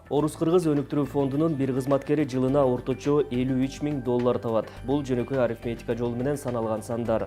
Орус-Кыргыз өнүктүрүү фондунун бир кызматкери жылына орточо 53 000 доллар табат. Бул жөнөкөй арифметика жолу менен саналган сандар.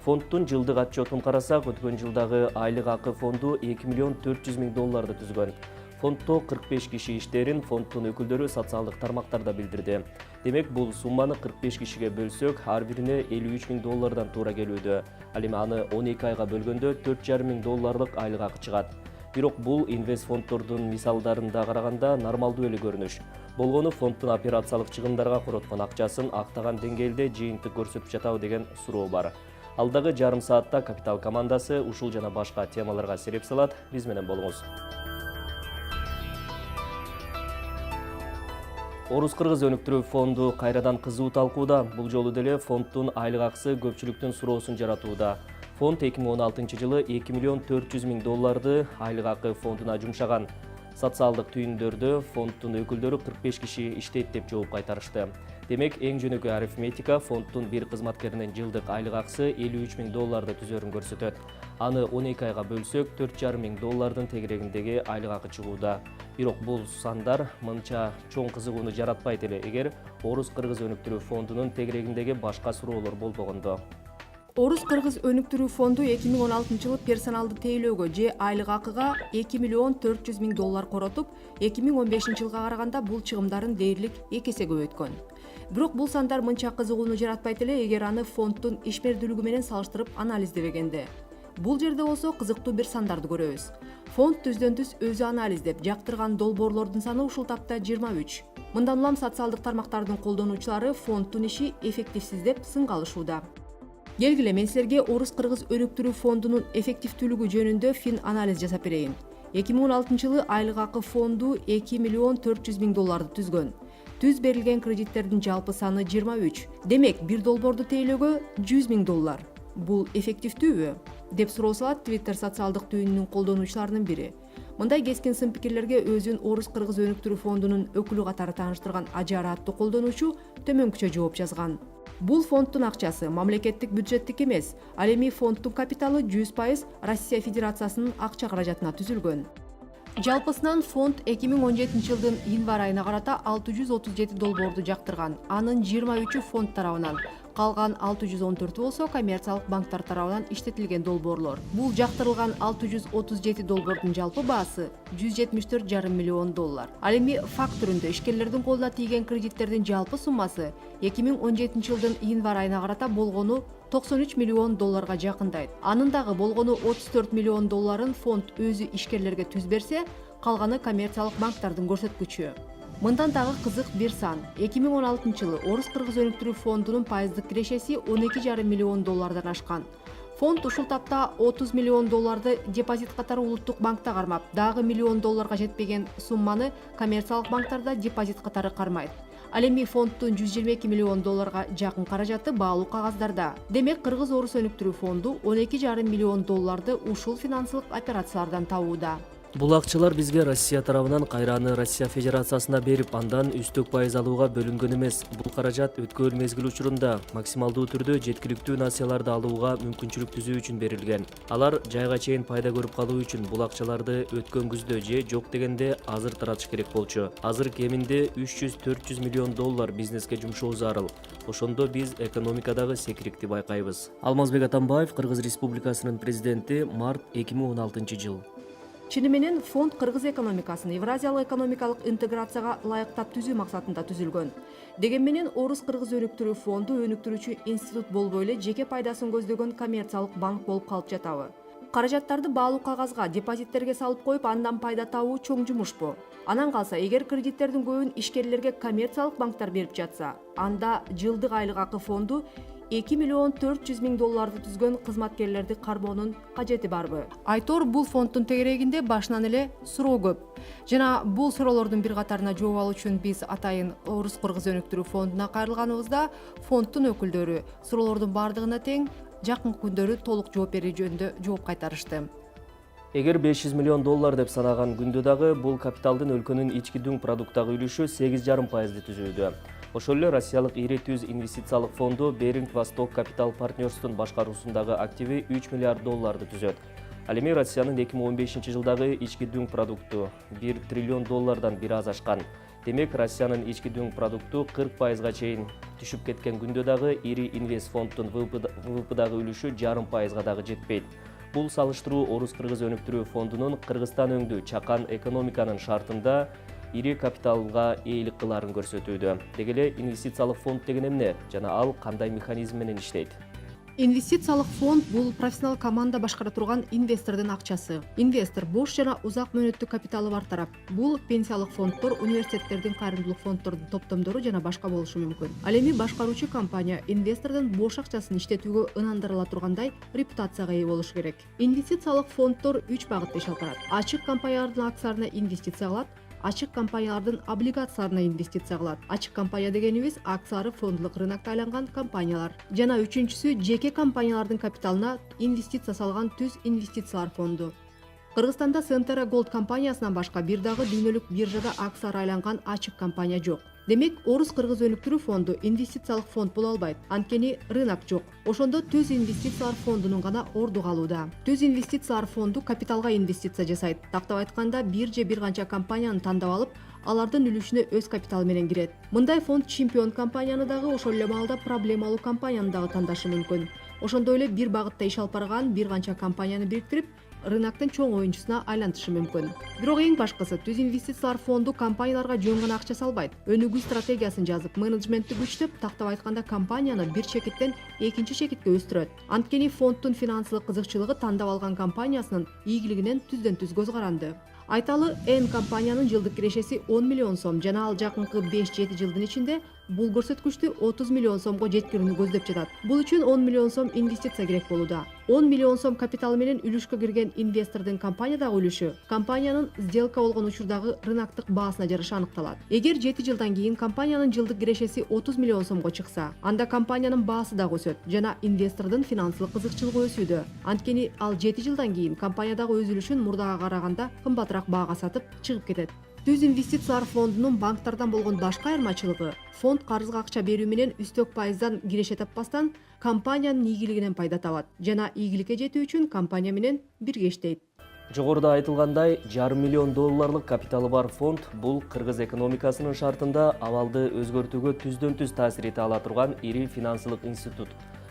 Фонддун жылдык отчетун карасак, өткөн жылдагы айлык акы фонду 2 миллион 400 000 долларды түзгөн. Фонддо 45 киши иштерин фонддун өкүлдөрү социалдык тармактарда билдирди. Демек, бул сумманы 45 кишиге бөлсөк, ар бирине 53 000 доллардан туура келүүдө. Ал эми аны 12 айга бөлгөндө 4,5 000 долларлык айлык акы чыгат. Бирок бул инвестфонддордун мисалдарында караганда нормалдуу эле көрүнүш. Болгону фонддун операциялык чыгымдарга короткон акчасын актаган деңгээлде жыйынтык көрсөтүп жатабы деген суроо бар. Алдагы жарым саатта Капитал командасы ушул жана башка темаларга сереп салат. Биз менен болуңуз. Орус-Кыргыз өнүктүрүү фонду кайрадан кызуу талкууда. Бул жолу деле фонддун айлык акысы көпчүлүктүн суроосун жаратууда. Фонд 2016 жылы 2 миллион 400 000 долларды айлык акы фондуна жумшаган. Социалдык түйүндөрдө фонддун өкүлдөрү 45 киши иштейт деп жооп кайтарышты. Демек, эң жөнөкөй арифметика фонддун бир кызматкеринин жылдык айлык акысы 53 000 долларды түзөрүн көрсөтөт. Аны 12 айга бөлсөк, 4,5 000 доллардын тегерегиндеги айлык акы чыгууда. Бирок бул сандар мынча чоң кызыгууну жаратпайт эле эгер Орус-Кыргыз өнүктүрүү фондунун тегерегиндеги башка суроолор болбогондо. Орус-Кыргыз өнүктүрүү фонду 2016 жылы персоналды тейлөөгө же айлык акыга 2 миллион 400 000 доллар коротуп, 2015 жылга караганда бул чыгымдарын дээрлик 2 эсе көбөйткөн. Бирок бул сандар мынча кызыгууну жаратпайт эле эгер аны фонддун ишмердүүлүгү менен салыштырып анализдебегенде. Бул жерде болсо кызыктуу бир сандарды көрөбүз. Фонд түздөн-түз өзү анализдеп жактырган долбоорлордун саны ушул тапта 23. Мындан улам социалдык тармактардын колдонуучулары фонддун иши эффективсиз деп сынга алышууда. Келгиле, мен силерге Орус-Кыргыз өнүктүрүү фондунун эффективдүүлүгү жөнүндө фин анализ жасап берейин. 2016 жылы айлык акы фонду 2 миллион 400 000 долларды түзгөн. Түз берилген кредиттердин жалпы саны 23. Демек, бир долбоорду тейлөөгө 100 000 доллар. Бул эффективдүүбү? Деп суроо салат Twitter социалдык түйүнүнүн колдонуучуларынын бири. Мындай кескин сын пикирлерге өзүн Орус-Кыргыз өнүктүрүү фондунун өкүлү катары тааныштырган Ажара аттуу колдонуучу төмөнкүчө жооп жазган. Бул фонддун акчасы мамлекеттик бюджеттик эмес, ал эми фонддун капиталы 100% Россия Федерациясынын акча каражатына түзүлгөн. Жалпысынан фонд 2017 жылдын январь айына карата 637 долбоорду жактырган. Анын 23-ü фонд тарабынан, калган 614 болсо коммерциялык банктар тарабынан иштетилген долбоорлор. Бул жактырылган 637 долбоордун жалпы баасы 174,5 миллион доллар. Ал эми факт түрүндө ишкерлердин колуна тийген кредиттердин жалпы суммасы 2017 жылдын январь айына карата болгону 93 миллион долларга жакындайт. Анын дагы болгону 34 миллион долларын фонд өзү ишкерлерге түз берсе, калганы коммерциялык банктардын көрсөткүчү. Мындан дагы кызык бир сан. 2016 жылы Орус-Кыргыз өнүктүрүү фондунун пайыздык кирешеси 12,5 миллион доллардан ашкан. Фонд ушул тапта 30 миллион долларды депозит катары улуттук банкта кармап, дагы миллион долларга жетпеген сумманы коммерциялык банктарда депозит катары кармайт. Ал эми фонддун 122 миллион долларга жакын каражаты баалуу кагаздарда. Демек, Кыргыз-Орус өнүктүрүү фонду 12,5 миллион долларды ушул финансылык операциялардан табууда. Бул акчалар бизге Россия тарабынан кайраны Россия Федерациясына берип, андан үстөк пайыз алууга бөлүнгөн эмес. Бул каражат өткөн мезгил учурунда максималдуу түрдө жеткиликтүү насыяларды алууга мүмкүнчүлүк түзүү үчүн берилген. Алар жайга чейин пайда көрүп калуу үчүн бул акчаларды өткөн күздө же жок дегенде азыр таратыш керек болчу. Азыр кеминде 300-400 миллион доллар бизнеске жумшоо зарыл. Ошондо биз экономикадагы секирикти байкайбыз. Алмазбек Атамбаев, Кыргыз Республикасынын президенти, март 2016 жыл. Чыны менен фонд кыргыз экономикасын Евразиялык экономикалык интеграцияга ылайыктап түзүү максатында түзүлгөн. Деген менен Орус-Кыргыз өнүктүрүү фонду өнүктүрүүчү институт болбой эле жеке пайдасын көздөгөн коммерциялык банк болуп калып жатабы? Каражаттарды баалуу кагазга, депозиттерге салып коюп, андан пайда табуу чоң жумушпу? Анан калса, эгер кредиттердин көбүн ишкерлерге коммерциялык банктар берип жатса, анда жылдык айлык акы фонду 2 миллион 400 000 долларды түзгөн кызматкерлерди кармоонун кажети барбы? Айтор, бул фонддун тегерегинде башынан эле суроо көп. Жана бул суроолордун бир катарына жооп алуу үчүн биз атайын Орус-Кыргыз өнүктүрүү фондуна кайрылганыбызда фонддун өкүлдөрү суроолордун бардыгына тең жакынкы күндөрү толук жооп берүү жөнүндө жооп кайтарышты. Эгер 500 миллион доллар деп санаган күндө дагы бул капиталдын өлкөнүн ички дүң продукттагы үлүшү 8,5% түзүүдө. Ошол эле Россиялык ири түз инвестициялык фонду Беринг Восток Капитал Партнерстун башкаруусундагы активи 3 миллиард долларды түзөт. Ал эми Россиянын 2015 жылдагы ички дүң продукту 1 триллион доллардан бир аз ашкан. Демек, Россиянын ички дүң продукту 40%га чейин түшүп кеткен күндө дагы ири инвест фонддун ВВПдагы үлүшү 0,5%га дагы жетпейт. Бул салыштыруу Орус-Кыргыз өнүктүрүү фондунун Кыргызстан өңдүү чакан экономиканын шартында ири капиталга ээлик кыларын көрсөтүүдө. Деги эле инвестициялык фонд деген эмне жана ал кандай механизм менен иштейт? Инвестициялык фонд бул профессионал команда башкара турган инвестордун акчасы. Инвестор бош жана узак мөөнөттүү капиталы бар тарап. Бул пенсиялык фонддор, университеттердин, кайрымдуулук фонддордун топтомдору жана башка болушу мүмкүн. Ал эми башкаруучу компания инвестордун бош акчасын иштетүүгө ынандырыла тургандай репутацияга ээ болушу керек. Инвестициялык фонддор 3 багытта иш алып барат. Ачык компаниялардын акцияларына инвестиция кылат, ачык компаниялардын облигацияларына инвестиция кылат. Ачык компания дегенибиз акциялары фондулук рынокто айланган компаниялар. Жана үчүнчүсү жеке компаниялардын капиталына инвестиция салган түз инвестициялар фонду. Кыргызстанда Centera Gold компаниясынан башка бир дагы дүйнөлүк биржада акциялары айланган ачык компания жок. Демек, Орус-Кыргыз өнүктүрүү фонду инвестициялык фонд боло албайт. Анткени рынок жок. Ошондо түз инвестициялар фондунун гана орду калууда. Түз инвестициялар фонду капиталга инвестиция жасайт. Тактап айтканда, бир же бир канча компанияны тандап алып, алардын үлүшүнө өз капиталы менен кирет. Мындай фонд чемпион компанияны дагы, ошол эле маалда проблемалуу компанияны дагы тандашы мүмкүн. Ошондой эле бир багытта иш алып барган бир канча компанияны бириктирип, рыноктун чоң оюнчусуна айлантышы мүмкүн. Бирок эң башкысы, түз инвестициялар фонду компанияларга жөн гана акча салбайт. Өнүгүү стратегиясын жазып, менеджментти күчтөп, тактап айтканда компанияны бир чекиттен экинчи чекитке өстүрөт. Анткени фонддун финансылык кызыкчылыгы тандап алган компаниясынын ийгилигинен түздөн-түз көз каранды. Айталы, N компаниянын жылдык кирешеси 10 миллион сом жана ал жакынкы 5-7 жылдын ичинде бул көрсөткүчтү 30 миллион сомго жеткирүүнү көздөп жатат. Бул үчүн 10 миллион сом инвестиция керек болууда. 10 миллион сом капиталы менен үлүшкө кирген инвестордун компаниядагы үлүшү компаниянын сделка болгон учурдагы рыноктук баасына жараша аныкталат. Эгер 7 жылдан кийин компаниянын жылдык кирешеси 30 миллион сомго чыкса, анда компаниянын баасы дагы өсөт жана инвестордун финансылык кызыкчылыгы өсүүдө. Анткени ал 7 жылдан кийин компаниядагы өз үлүшүн мурдага караганда кымбатыраак баага сатып чыгып кетет. Түз инвестициялар фондунун банктардан болгон башка айырмачылыгы фонд карызга акча берүү менен үстөк пайыздан киреше таппастан компаниянын ийгилигинен пайда табат жана ийгиликке жетүү үчүн компания менен бирге иштейт. Жогоруда айтылгандай, $500 миллион капиталы бар фонд бул кыргыз экономикасынын шартында абалды өзгөртүүгө түздөн-түз таасир эте ала турган ири финансылык институт.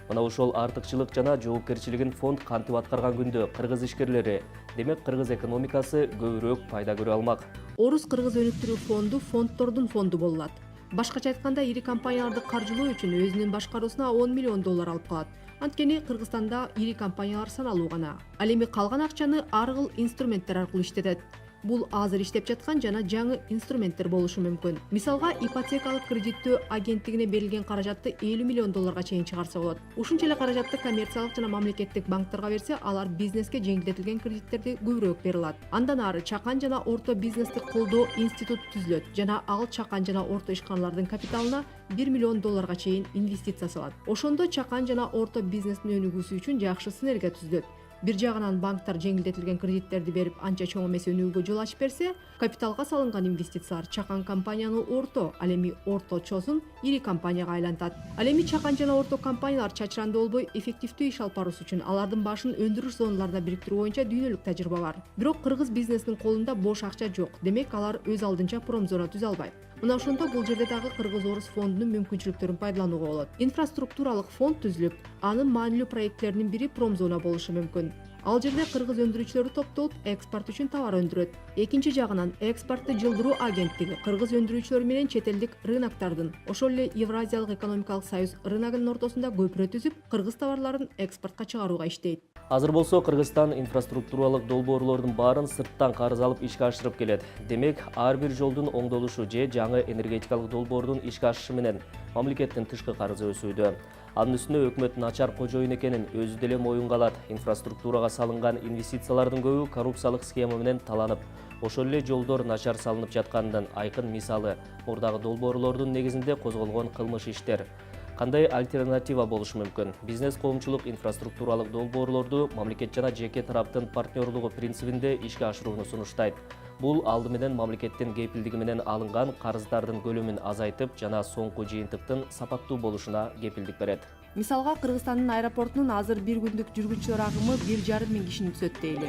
Мына ошол артыкчылык жана жоопкерчилигин фонд кантип аткарган күндө кыргыз ишкерлери, демек кыргыз экономикасы көбүрөөк пайда көрө алмак. Орус-Кыргыз өнүктүрүү фонду фонддордун фонду болот. Башкача айтканда, ири компанияларды каржылоо үчүн өзүнүн башкаруусуна 10 миллион доллар алып калат. Анткени Кыргызстанда ири компаниялар саналуу гана. Ал эми калган акчаны ар кыл инструменттер аркылуу иштетет. Бул азыр иштеп жаткан жана жаңы инструменттер болушу мүмкүн. Мисалга, ипотекалык кредиттөө агенттигине берилген каражатты 50 миллион долларга чейин чыгарса болот. Ушунча эле каражатты коммерциялык жана мамлекеттик банктарга берсе, алар бизнеске жеңилдетилген кредиттерди көбүрөөк бере алат. Андан ары чакан жана орто бизнести колдоо институту түзүлөт жана ал чакан жана орто ишканалардын капиталына 1 миллион долларга чейин инвестиция салат. Ошондо чакан жана орто бизнестин өнүгүүсү үчүн жакшы синергия түзүлөт. Бир жагынан банктар жеңилдетилген кредиттерди берип, анча чоң эмес өнүгүүгө жол ачып берсе, капиталга салынган инвестициялар чакан компанияны орто, ал эми орточосун ири компанияга айлантат. Ал эми чакан жана орто компаниялар чачырандуу болбой эффективдүү иш алып баруусу үчүн алардын башын өндүрүш зоналарына бириктирүү боюнча дүйнөлүк тажрыйба бар. Бирок кыргыз бизнесинин колунда бош акча жок. Демек, алар өз алдынча промзона түзө албайт. Мына ошондо бул жерде дагы Кыргыз-Орус фондунун мүмкүнчүлүктөрүн пайдаланууга болот. Инфраструктуралык фонд түзүлүп, анын маанилүү проекттеринин бири промзона болушу мүмкүн. Ал жерде кыргыз өндүрүүчүлөрү топтолуп, экспорт үчүн товар өндүрөт. Экинчи жагынан экспортту жылдыруу агенттиги кыргыз өндүрүүчүлөр менен чет элдик рыноктардын, ошол эле Евразиялык экономикалык союз рыногунун ортосунда көпүрө түзүп, кыргыз товарларын экспортко чыгарууга иштейт. Азыр болсо Кыргызстан инфраструктуралык долбоорлордун баарын сырттан карыз алып ишке ашырып келет. Демек, ар бир жолдун оңдолушу же жаңы энергетикалык долбоордун ишке ашышы менен мамлекеттин тышкы карызы өсүүдө. Анын үстүнө өкмөт начар кожоюн экенин өзү деле моюнга алат. Инфраструктурага салынган инвестициялардын көбү коррупциялык схема менен таланып, ошол эле жолдор начар салынып жатканынын айкын мисалы мурдагы долбоорлордун негизинде козголгон кылмыш иштер. Кандай альтернатива болушу мүмкүн? Бизнес коомчулук инфраструктуралык долбоорлорду мамлекет жана жеке тараптын партнерлугу принцибинде ишке ашырууну сунуштайт. Бул алды менен мамлекеттин кепилдиги менен алынган карыздардын көлөмүн азайтып жана соңку жыйынтыктын сапаттуу болушуна кепилдик берет. Мисалга, Кыргызстандын аэропортунун азыр бир күндүк жүргүнчүлөр агымы 1,5 миң кишини түзөт дейли.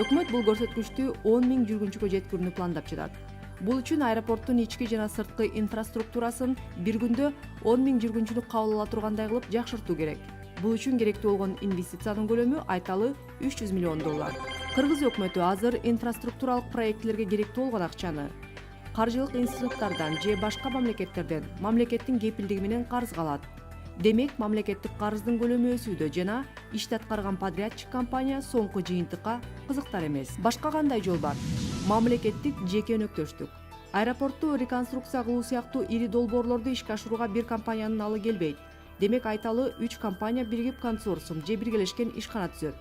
Өкмөт бул көрсөткүчтү 10 миң жүргүнчүгө жеткирүүнү пландап жатат. Бул үчүн аэропорттун ички жана сырткы инфраструктурасын бир күндө 10 миң жүргүнчүнү кабыл ала тургандай кылып жакшыртуу керек. Бул үчүн керектүү болгон инвестициянын көлөмү айталы $300 миллион. Кыргыз өкмөтү азыр инфраструктуралык проектлерге керектүү болгон акчаны каржылык институттардан же башка мамлекеттерден мамлекеттин кепилдиги менен карызга алат. Демек, мамлекеттик карыздын көлөмү өсүүдө жана ишти аткарган подрядчик компания соңку жыйынтыкка кызыктар эмес. Башка кандай жол бар? Мамлекеттик жеке өнөктөштүк. Аэропортту реконструкция кылуу сыяктуу ири долбоорлорду ишке ашырууга бир компаниянын алы келбейт. Демек, айталы 3 компания биригип консорциум же биргелешкен ишкана түзөт.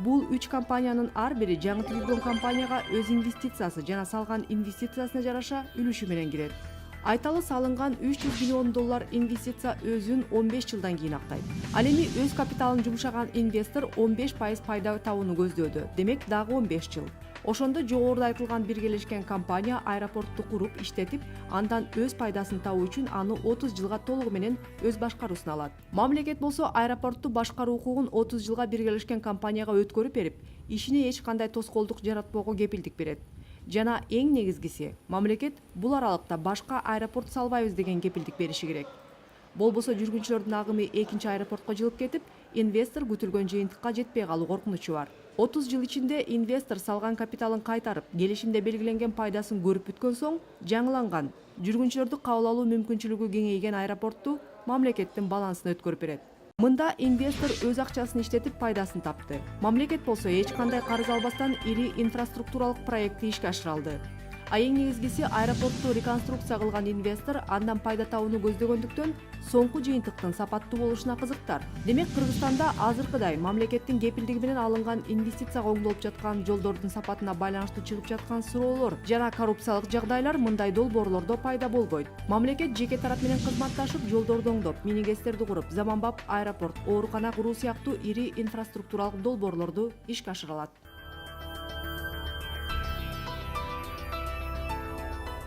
Бул 3 компаниянын ар бири жаңы түзүлгөн компанияга өз инвестициясы жана салган инвестициясына жараша үлүшү менен кирет. Айталы салынган $300 миллион инвестиция өзүн 15 жылдан кийин актайт. Ал эми өз капиталын жумшаган инвестор 15% пайда табууну көздөөдө. Демек, дагы 15 жыл. Ошондо жогоруда айтылган биргелешкен компания аэропортту куруп, иштетип, андан өз пайдасын табуу үчүн аны 30 жылга толугу менен өз башкаруусуна алат. Мамлекет болсо аэропортту башкаруу укугун 30 жылга биргелешкен компанияга өткөрүп берип, ишине эч кандай тоскоолдук жаратпоого кепилдик берет. Жана эң негизгиси, мамлекет бул аралыкта башка аэропорт салбайбыз деген кепилдик бериши керек. Болбосо жүргүнчүлөрдүн агымы экинчи аэропортко жылып кетип, инвестор күтүлгөн жыйынтыкка жетпей калуу коркунучу бар. 30 жыл ичинде инвестор салган капиталын кайтарып, келишимде белгиленген пайдасын көрүп бүткөн соң, жаңыланган, жүргүнчүлөрдү кабыл алуу мүмкүнчүлүгү кеңейген аэропортту мамлекеттин балансына өткөрүп берет. Мында инвестор өз акчасын иштетип пайдасын тапты. Мамлекет болсо эч кандай карыз албастан ири инфраструктуралык проектти ишке ашыра алды. А эң негизгиси, аэропортту реконструкция кылган инвестор андан пайда табууну көздөгөндүктөн соңку жыйынтыктын сапаттуу болушуна кызыктар. Демек, Кыргызстанда азыркыдай мамлекеттин кепилдиги менен алынган инвестицияга оңдолуп жаткан жолдордун сапатына байланыштуу чыгып жаткан суроолор жана коррупциялык жагдайлар мындай долбоорлордо пайда болбойт. Мамлекет жеке тарап менен кызматташып, жолдорду оңдоп, мини-гэстерди куруп, заманбап аэропорт, оорукана куруу сыяктуу ири инфраструктуралык долбоорлорду ишке ашыра алат.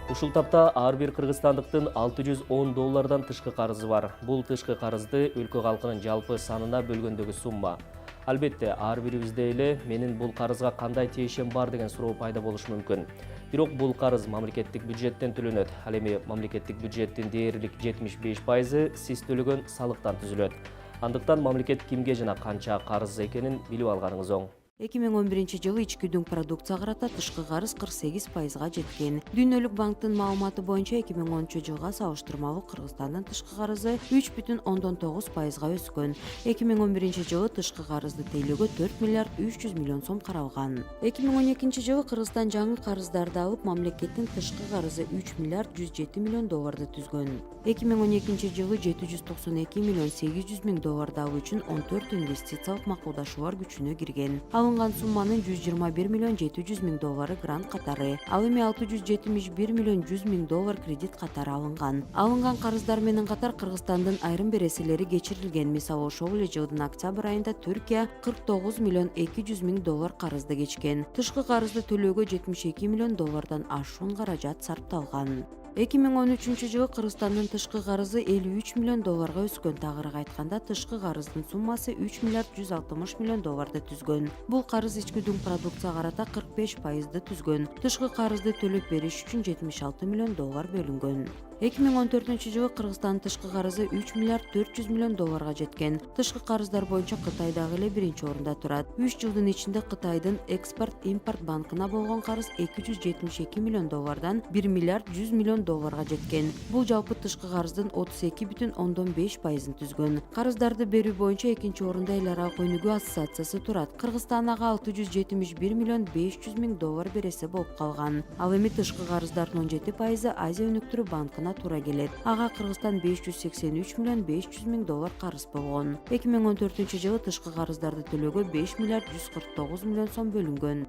Ушул тапта ар бир кыргызстандыктын $610 тышкы карызы бар. Бул тышкы карызды өлкө калкынын жалпы санына бөлгөндөгү сумма. Албетте, ар бирибизде эле менин бул карызга кандай тиешем бар деген суроо пайда болушу мүмкүн. Бирок бул карыз мамлекеттик бюджеттен төлөнөт. Ал эми мамлекеттик бюджеттин дээрлик 75% сиз төлөгөн салыктан түзүлөт. Андыктан мамлекет кимге жана канча карыз экенин билип алганыңыз оң. 2011-жылы ички дүң продукция карата тышкы карыз 48%га жеткен. Дүйнөлүк банктын маалыматы боюнча 2010-жылга салыштырмалуу Кыргызстандын тышкы карызы 3,9%га өскөн. 2011-жылы тышкы карызды тейлөөгө 4 миллиард 300 миллион сом каралган. 2012-жылы Кыргызстан жаңы карыздарды алып, мамлекеттин тышкы карызы 3 миллиард 107 миллион долларды түзгөн. 2012-жылы 792 миллион 800 миң долларды алуу үчүн 14 инвестициялык макулдашуулар күчүнө кирген. Алынган сумманын 121 миллион 700 миң доллары грант катары, ал эми 671 миллион 100 миң доллар кредит катары алынган. Алынган карыздар менен катар Кыргызстандын айрым береселери кечирилген. Мисалы, ошол эле жылдын октябрь айында Түркия 49 миллион 200 миң доллар карызды кечкен. Тышкы карызды төлөөгө 72 миллион доллардан ашуун каражат сарпталган. 2013-жылы Кыргызстандын тышкы карызы 53 миллион долларга өскөн. Тагыраак айтканда, тышкы карыздын суммасы 3 миллиард 160 миллион долларды түзгөн. Бул карыз ички дүң продукция карата 45%ды түзгөн. Тышкы карызды төлөп бериш үчүн 76 миллион доллар бөлүнгөн. 2014-жылы Кыргызстандын тышкы карызы 3 миллиард 400 миллион долларга жеткен. Тышкы карыздар боюнча Кытай дагы эле биринчи орунда турат. 3 жылдын ичинде Кытайдын экспорт-импорт банкына болгон карыз 272 миллион доллардан 1 миллиард 100 миллион долларга жеткен. Бул жалпы тышкы карыздын 32,5%ын түзгөн. Карыздарды берүү боюнча экинчи орунда эл аралык өнүгүү ассоциациясы турат. Кыргызстан ага 671 миллион 500 миң доллар бересе болуп калган. Ал эми тышкы карыздардын 17%ы Азия өнүктүрүү банкына туура келет. Ага Кыргызстан 583 миллион 500 миң доллар карыз болгон. 2014-жылы тышкы карыздарды төлөөгө 5 миллиард 149 миллион сом бөлүнгөн.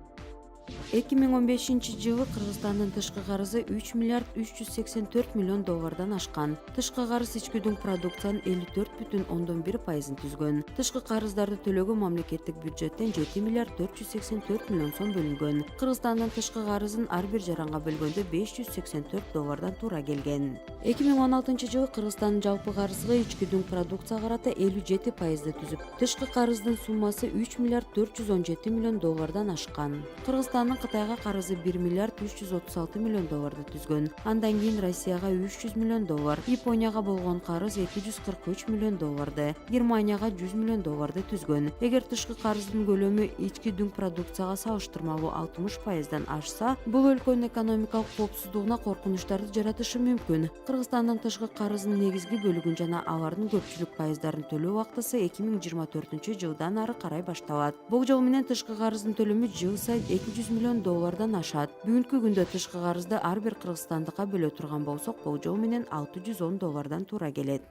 2015 жылы Кыргызстандын тышкы карызы 3 миллиард 384 миллион доллардан ашкан. Тышкы карыз ички дүң продукциянын 54,1%-ын түзгөн. Тышкы карыздарды төлөгө мамлекеттик бюджеттен 7 миллиард 484 миллион сом бөлүнгөн. Кыргызстандын тышкы карызын ар бир жаранга бөлгөндө 584 доллардан туура келген. 2016 жылы Кыргызстандын жалпы карызы ички дүң продукцияга карата 57%-ды түзүп, тышкы карыздын суммасы 3 миллиард 417 миллион доллардан ашкан. Кыргызстандын Кытайга карызы 1 миллиард 336 миллион долларды түзгөн. Андан кийин Россияга 300 миллион доллар, Японияга болгон карыз 243 миллион долларды, Германияга 100 миллион долларды түзгөн. Эгер тышкы карыздын көлөмү ички дүң продукцияга салыштырмалуу 60%дан ашса, бул өлкөнүн экономикалык коопсуздугуна коркунучтарды жаратышы мүмкүн. Кыргызстандын тышкы карызынын негизги бөлүгүн жана алардын көпчүлүк пайыздарын төлөө убактысы 2024 жылдан ары карай башталат. Болжол менен тышкы карыздын төлөмү жыл сайын 200 миллион доллардан ашат. Бүгүнкү күндө тышкы карызды ар бир кыргызстандыкка бөлө турган болсок, болжол менен 610 доллардан туура келет.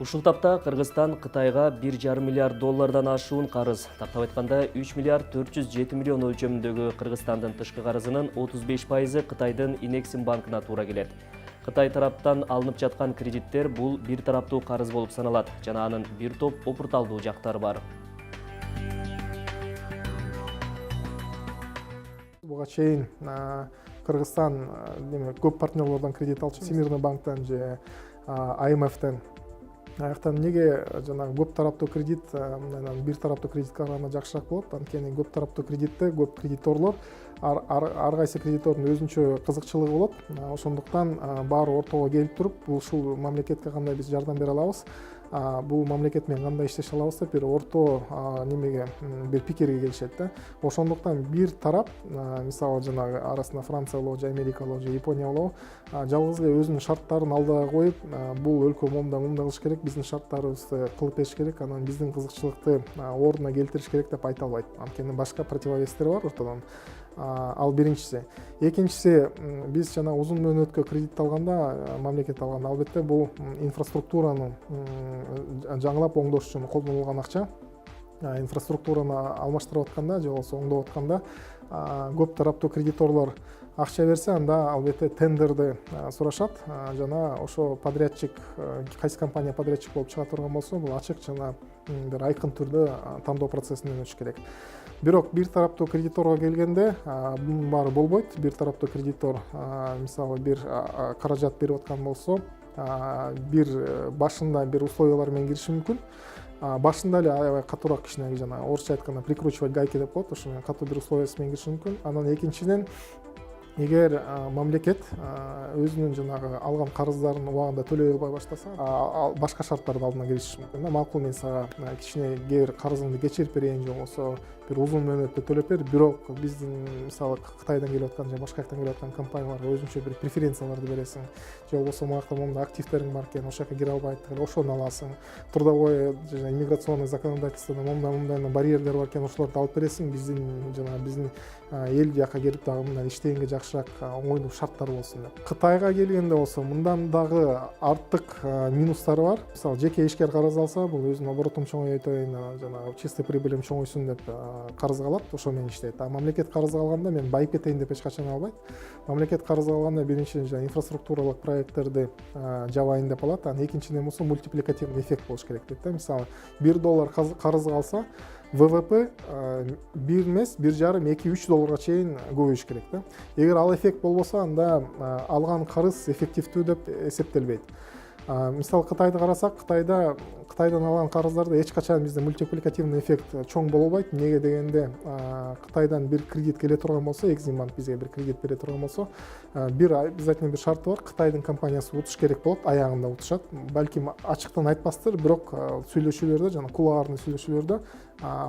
Ушул тапта Кыргызстан Кытайга 1,5 миллиард доллардан ашуун карыз, тактап айтканда 3 миллиард 407 миллион өлчөмүндөгү Кыргызстандын тышкы карызынын 35%-ы Кытайдын Инексим банкына туура келет. Кытай тараптан алынып жаткан кредиттер бул бир тараптуу карыз болуп саналат жана анын бир топ опурталдуу жактары бар. Буга чейин Кыргызстан көп партнерлордон кредит алчу, Всемирный банктан же IMF-тен. Аяктан неге жанагы көп тараптуу кредит бир тараптуу кредитке караганда жакшыраак болот? Анткени көп тараптуу кредитте көп кредиторлор ар кайсы кредитордун өзүнчө кызыкчылыгы болот. Ошондуктан баары ортого келип туруп, ушул мамлекетке кандай биз жардам бере алабыз, бул мамлекет менен кандай иштеше алабыз деп бир орто немеге бир пикирге келишет да. Ошондуктан бир тарап, мисалы жанагы арасында Франция болобу, же Америка болобу, же Япония болобу, жалгыз эле өзүнүн шарттарын алдыга коюп, бул өлкө момундай кылыш керек, биздин шарттарыбызды кылып бериш керек, анан биздин кызыкчылыкты ордуна келтириш керек деп айта албайт. Анткени башка противовестер бар ортодон. Ал биринчиси. Экинчиси, биз жана узун мөөнөткө кредит алганда, мамлекет алганда, албетте бул инфраструктураны жаңылап оңдош үчүн колдонулган акча. Инфраструктураны алмаштырып атканда же болбосо оңдоп атканда көп тараптуу кредиторлор акча берсе, анда албетте тендерди сурашат жана ошо подрядчик, кайсы компания подрядчик болуп чыга турган болсо, бул ачык жана бир айкын түрдө тандоо процессинен өтүш керек. Бирок бир тараптуу кредиторго келгенде бунун баары болбойт. Бир тараптуу кредитор мисалы бир каражат берип аткан болсо, бир башында бир условиялар менен кириши мүмкүн. Башында эле аябай катуураак кичине жана орусча айтканда прикручивать гайки деп коет, ошо катуу бир условиясы менен кириши мүмкүн. Анан экинчиден, эгер мамлекет өзүнүн жанагы алган карыздарын убагында төлөй албай баштаса, башка шарттардын алдына кириши мүмкүн. Макул, мен сага кичине кээ бир карызыңды кечирип берейин, же болбосо бир узун мөөнөттө төлөп бер, бирок биздин мисалы Кытайдан келип аткан же башка жактан келип аткан компанияларга өзүнчө бир преференцияларды бересиң, же болбосо мынакта момундай активтериң бар экен, ошол жака кире албайт, ошону аласың. Трудовой же иммиграционный законодательствода момундай барьерлер бар экен, ошолорду алып бересиң, биздин эл жака келип дагы мындай иштегенге жакшыраак оңойлуу шарттар болсун деп. Кытайга келгенде болсо, мындан дагы артык минустары бар. Мисалы жеке ишкер карыз алса, бул өзүнүн оборотун чоңойтойн, жанагы чистый прибылим чоңойсун деп карызга алат, ошо менен иштейт. Мамлекет карызга алганда мен байып кетейин деп эч качан албайт. Мамлекет карызга алганда биринчиден инфраструктуралык проекттерди жабайын деп алат, анан экинчиден болсо мультипликативный эффект болуш керек дейт да. Мисалы $1 карызга алса, ВВП 1,5-2-3 долларга чейин көбөйүш керек да. Эгер ал эффект болбосо, анда алган карыз эффективдүү деп эсептелбейт. Мисалы Кытайды карасак, Кытайдан алган карыздарда эч качан бизде мультипликативный эффект чоң боло албайт. Неге дегенде, Кытайдан бир кредит келе турган болсо, Экзимбанк бизге бир кредит бере турган болсо, обязательно бир шарты бар. Кытайдын компаниясы утуш керек болот, аягында утушат. Балким ачыктан айтпастыр, бирок сүйлөшүүлөрдө, жана кулуарный сүйлөшүүлөрдө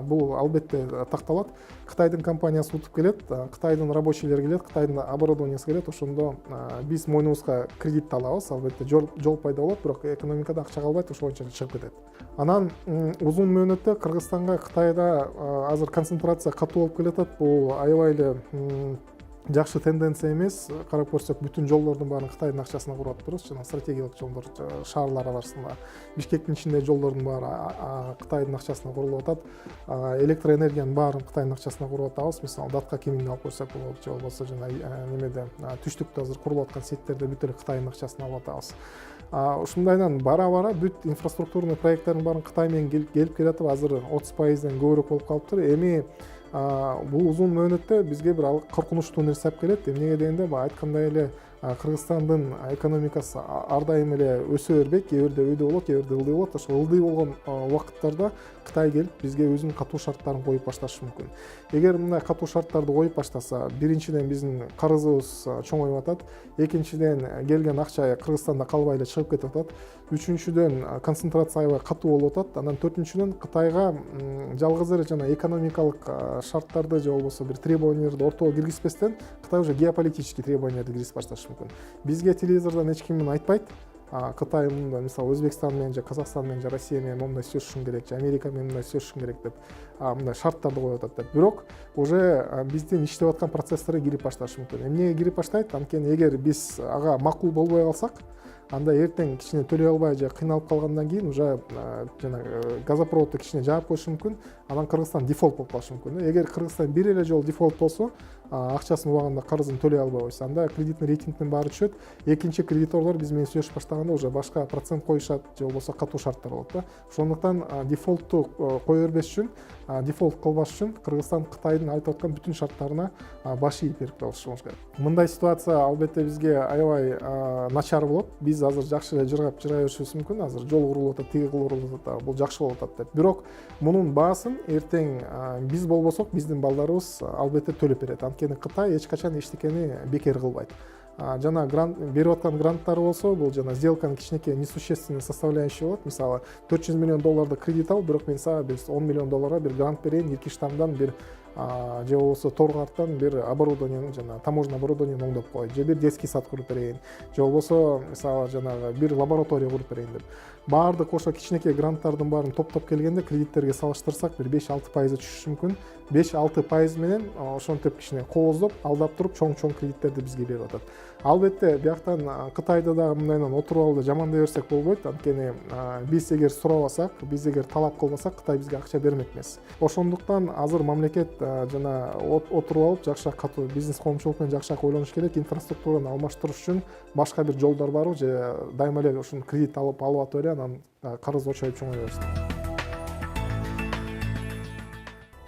бул албетте такталат. Кытайдын компаниясы утуп келет, Кытайдын рабочийлери келет, Кытайдын оборудованиясы келет, ошондо биз мойнубузга кредит алабыз, албетте жол пайда болот, бирок экономикада акча калбайт, ошол боюнча чыгып кетет. Анан узун мөөнөттө Кыргызстанга Кытайда азыр концентрация катуу болуп келатат. Бул аябай эле жакшы тенденция эмес. Карап көрсөк, бүтүн жолдордун баарын Кытайдын акчасына куруп атпырбыз. Жана стратегиялык жолдор шаарлар арасында. Бишкектин ичиндеги жолдордун баары Кытайдын акчасына курулуп атат. Электроэнергиянын баарын Кытайдын акчасына куруп атабыз. Мисалы, Датка кеминди алып көрсөк болот, же болбосо жана немеде түштүктө азыр курулуп аткан сеттерде бүт эле Кытайдын акчасын алып атабыз. Ушундайдан бара-бара бүт инфраструктурный проекттердин баарын Кытай менен келип келатып, азыр 30%дан көбүрөөк болуп калыптыр. Эми бул узун мөөнөттө бизге бир коркунучтуу нерсе алып келет. Эмнеге дегенде, айткандай эле Кыргызстандын экономикасы ар дайым эле өсө бербейт, кээ бирде өйдө болот, кээ бирде ылдый болот. Ошол ылдый болгон убакыттарда Кытай келип бизге өзүнүн катуу шарттарын коюп башташы мүмкүн. Эгер мындай катуу шарттарды коюп баштаса, биринчиден биздин карызыбыз чоңоюп атат, экинчиден келген акча Кыргызстанда калбай эле чыгып кетип атат, үчүнчүдөн концентрация аябай катуу болуп атат, анан төртүнчүдөн Кытайга жалгыз эле жана экономикалык шарттарды же болбосо бир требованияларды ортого киргизбестен, Кытай уже геополитический требованияларды киргизип башташы мүмкүн. Бизге телевизордон эч ким айтпайт, Кытай мындай, мисалы, Өзбекстан менен же Казакстан менен же Россия менен мындай сүйлөшүшүң керек, же Америка менен мындай сүйлөшүшүң керек деп, мындай шарттарды коюп атат деп. Бирок уже биздин иштеп аткан процесстерге кирип башташы мүмкүн. Эмнеге кирип баштайт? Анткени эгер биз ага макул болбой калсак, анда эртең кичине төлөй албай же кыйналып калгандан кийин уже жана газопроводду кичине жаап коюшу мүмкүн. Анан Кыргызстан дефолт болуп калышы мүмкүн. Эгер Кыргызстан бир эле жолу дефолт болсо, акчасын убагында карызын төлөй албай койсо, анда кредитный рейтингдин баары түшөт. Экинчи кредиторлор биз менен сүйлөшүп баштаганда уже башка процент коюшат же болбосо катуу шарттар болот да. Ошондуктан дефолтту кое бербеш үчүн, дефолт кылбаш үчүн Кыргызстан Кытайдын айтып аткан бүтүн шарттарына баш ийип берип калышыбыз керек. Мындай ситуация албетте бизге аябай начар болот. Биз азыр жакшы эле жыргап жыра беришибиз мүмкүн. Азыр жол курулуп атат, тиги курулуп атат, бул жакшы болуп атат деп. Бирок мунун баасын эртең биз болбосок, биздин балдарыбыз албетте төлөп берет. Анткени Кытай эч качан эчтекени бекер кылбайт. Жана берип аткан гранттары болсо, бул жана сделканын кичинекей несущественный составляющий болот. Мисалы, $400 миллион кредит ал, бирок мен сага $10 миллион бир грант берейин, эки штамдан бир же болбосо торгарттан бир оборудование, жана таможенный оборудование оңдоп кой, же бир детский сад куруп берейин, же болбосо мисалы жанагы бир лаборатория куруп берейин деп. Баардык ошо кичинекей гранттардын баарын топтоп келгенде кредиттерге салыштырсак бир 5-6% түшүшү мүмкүн. 5-6% менен ошентип кичине кооздоп, алдап туруп чоң кредиттерди бизге берип атат. Албетте бияктан Кытайды дагы мындайдан отуруп алып жамандай берсек болбойт. Анткени биз эгер сурабасак, биз эгер талап кылбасак, Кытай бизге акча бермек эмес. Ошондуктан азыр мамлекет жана отуруп алып жакшыраак катуу бизнес коомчулук менен жакшыраак ойлонуш керек. Инфраструктураны алмаштырыш үчүн башка бир жолдор барбы же дайыма эле ушун кредит алып атып эле анан карыз очоюп чоңое берсин.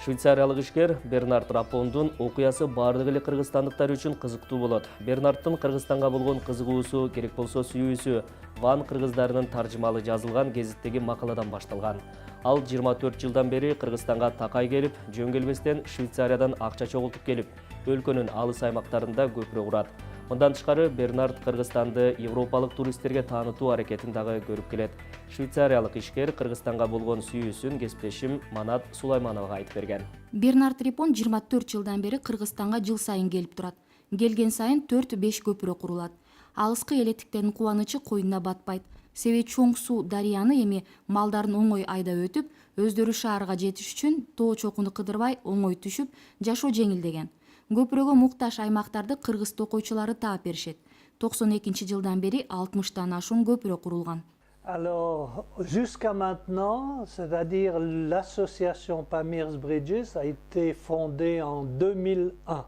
Швейцариялык ишкер Бернард Рапондун окуясы бардык эле кыргызстандыктар үчүн кызыктуу болот. Бернардтын Кыргызстанга болгон кызыгуусу, керек болсо сүйүүсү Ван кыргыздарынын таржымалы жазылган гезиттеги макаладан башталган. Ал 24 жылдан бери Кыргызстанга такай келип, жөн келбестен Швейцариядан акча чогултуп келип, өлкөнүн алыс аймактарында көпүрө курат. Мындан тышкары Бернард Кыргызстанды европалык туристтерге таанытуу аракетин дагы көрүп келет. Швейцариялык ишкер Кыргызстанга болгон сүйүүсүн кесиптешим Манат Сулаймановага айтып берген. Бернард Рапон 24 жылдан бери Кыргызстанга жыл сайын келип турат. Келген сайын 4-5 көпүрө курулат. Алыскы элеттиктердин кубанычы коюнуна батпайт. Себеби чоң суу дарыяны эми малдарын оңой айдап өтүп, өздөрү шаарга жетиш үчүн тоо чокуну кыдырбай оңой түшүп, жашоо жеңилдеген. Көпүрөгө муктаж аймактарды кыргыз токойчулары таап беришет. 92 жылдан бери 60-тан ашуун көпүрө курулган. Alors, jusqu'à maintenant, c'est-à-dire l'association Pamirs Bridges a été fondée en 2001.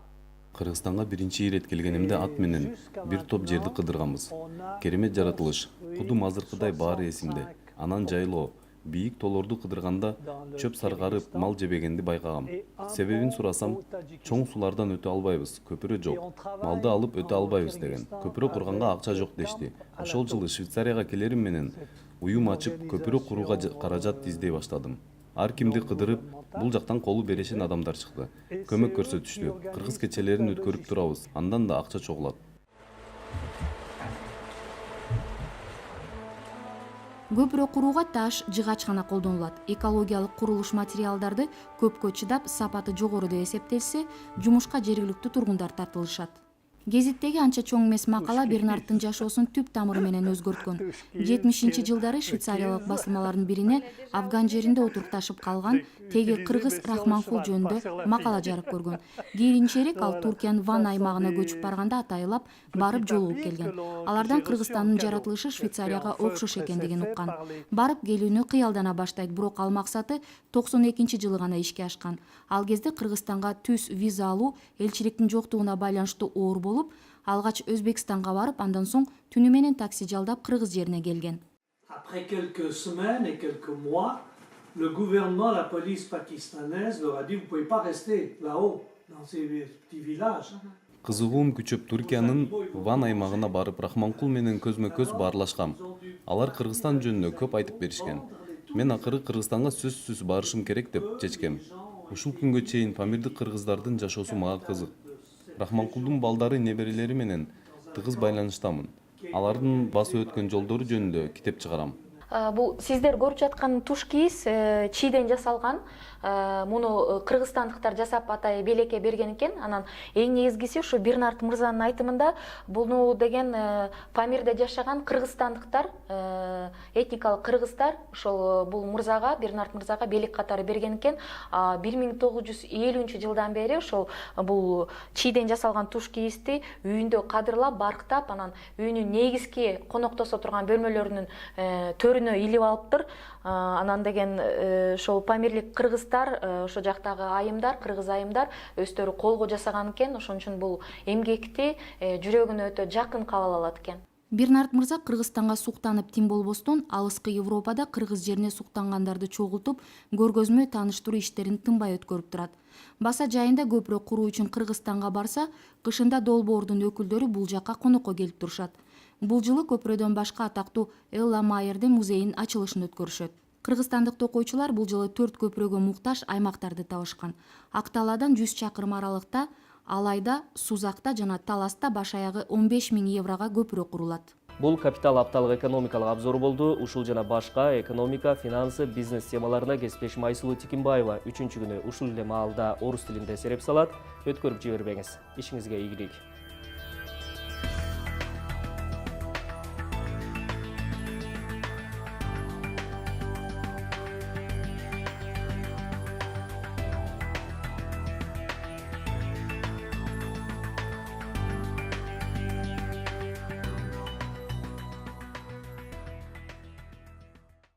Кыргызстанга биринчи ирет келгенимде ат менен бир топ жерди кыдырганбыз. Керемет жаратылыш. Кудум азыркыдай баары эсимде. Анан жайлоо, бийик тоолорду кыдырганда чөп саргарып, мал жебегенди байкагам. Себебин сурасам, чоң сулардан өтө албайбыз, көпүрө жок. Малды алып өтө албайбыз деген. Көпүрө курганга акча жок дешти. Ошол жылы Швейцарияга келерим менен уюм ачып, көпүрө курууга каражат издей баштадым. Ар кимди кыдырып, бул жактан колу берешен адамдар чыкты. Көмөк көрсөтүштү. Кыргыз кечелерин өткөрүп турабыз. Андан да акча чогулат. Көпүрө курууга таш, жыгач гана колдонулат. Экологиялык курулуш материалдарды көпкө чыдап, сапаты жогору деп эсептелсе, жумушка жергиликтүү тургундар тартылышат. Гезиттеги анча чоң эмес макала Бернардтын жашоосун түп тамыры менен өзгөрткөн. 70-жылдары швейцариялык басылмалардын бирине Афган жеринде отурукташып калган теги кыргыз Рахманкул жөнүндө макала жарык көргөн. Кийинчерээк ал Туркиянын Ван аймагына көчүп барганда атайылап барып жолугуп келген. Алардан Кыргызстандын жаратылышы Швейцарияга окшош экендигин уккан. Барып келүүнү кыялдана баштайт, бирок ал максаты 92-жылы гана ишке ашкан. Ал кезде Кыргызстанга түз виза алуу элчиликтин жоктугуна байланыштуу оор болуп, алгач Өзбекстанга барып, андан соң түнү менен такси жалдап Кыргыз жерине келген. Après quelques semaines et quelques mois, le gouvernement, la police pakistanaise leur a dit vous pouvez pas rester là-haut dans ces petits villages. Кызыгуум күчөп Туркиянын Ван аймагына барып Рахманкул менен көзмө-көз баарлашкам. Алар Кыргызстан жөнүндө көп айтып беришкен. Мен акыры Кыргызстанга сөзсүз барышым керек деп чечкем. Ушул күнгө чейин памирдик кыргыздардын жашоосу мага кызык. Рахманкулдун балдары, неберелери менен тыгыз байланыштамын. Алардын басып өткөн жолдору жөнүндө китеп чыгарам. Бул сиздер көрүп жаткан туш кийиз чийден жасалган. Муну кыргызстандыктар жасап атай белекке берген экен. Анан эң негизгиси ушу Бернард мырзанын айтымында буну деген Памирде жашаган кыргызстандыктар, этникалык кыргыздар ошол бул мырзага, Бернард мырзага белек катары берген экен. 1950-жылдан бери ошол бул чийден жасалган туш кийизди үйүндө кадырлап, барктап, анан үйүнүн негизги коноктосо турган бөлмөлөрүнүн төрүнө илип алыптыр. Анан деген ошол памирлик кыргыздар, ошо жактагы айымдар, кыргыз айымдар өздөрү колго жасаган экен. Ошон үчүн бул эмгекти жүрөгүнө өтө жакын кабыл алат экен. Бернард мырза Кыргызстанга суктанып тим болбостон, алыскы Европада кыргыз жерине суктангандарды чогултуп, көргөзмө тааныштыруу иштерин тынбай өткөрүп турат. Баса жайында көпүрө куруу үчүн Кыргызстанга барса, кышында долбоордун өкүлдөрү бул жакка конокко келип турушат. Бул жылы көпүрөдөн башка атактуу Элла Майердин музейинин ачылышын өткөрүшөт. Кыргызстандык токойчулар бул жылы 4 көпүрөгө муктаж аймактарды табышкан. Акталадан 100 чакырым аралыкта, Алайда, Сузакта жана Таласта баш аягы 15 000 еврога көпүрө курулат. Бул капитал апталык экономикалык обзор болду. Ушул жана башка экономика, финансы, бизнес темаларына кесиптешим Айсулуу Тикимбаева 3-күнү ушул эле маалда орус тилинде сереп салат. Өткөрүп жибербеңиз. Ишиңизге ийгилик.